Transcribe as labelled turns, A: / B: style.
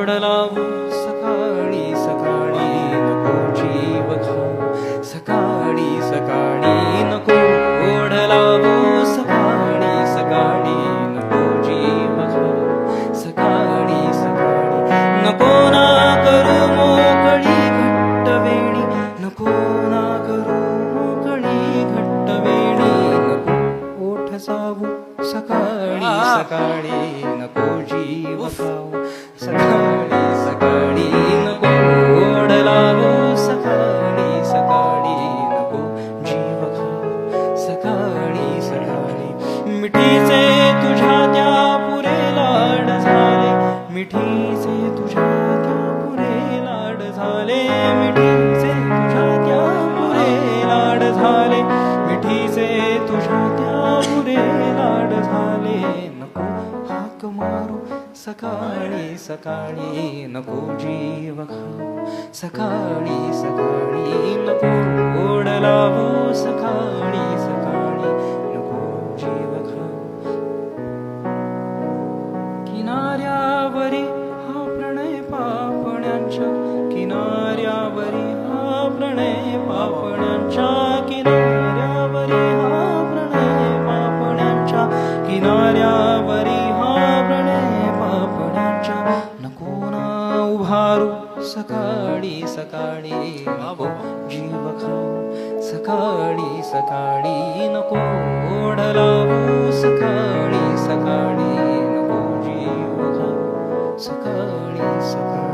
A: ओढ लावू सकाळी सकाळी नको जीव खाऊ सकाळी सकाळी नको ओढ लावू सकाळी सकाळी नको जीव खाऊ सकाळी सकाळी नको ना करू मोकळी घट्ट वेणी नको ना करू मोकळी घट्ट वेणी नको ओठ चावू सकाळी सकाळी नको जीव खाऊ सकाळी सकाळी नको ओढ लावू सकाळी सकाळी नको जीव खाऊ सकाळी सकाळी मिठीचे तुझ्या त्या पुरे लाड झाले मिठीचे तुझ्या त्या पुरे लाड झाले मिठीचे तुझ्या त्या पुरे लाड झाले मिठीचे तुझ्या त्या पुरे लाड झाले नको हाक मारू सकाळी सकाळी नको जीव खाऊ सकाळी सकाळी नको ओढ लावू सकाळी सकाळी नको जीव खाऊ किनाऱ्यावरी हा प्रणय पापण्यांच्या किनाऱ्यावरी हा प्रणय पापण्यांच्या किनाऱ्यावरी हा प्रणय पापण्यांच्या किनाऱ्यावरी नको ना उभारू सकाळी सकाळी नको जीव खाऊ सकाळी सकाळी नको ओढ लावू सकाळी सकाळी नको जीव खाऊ सकाळी सकाळी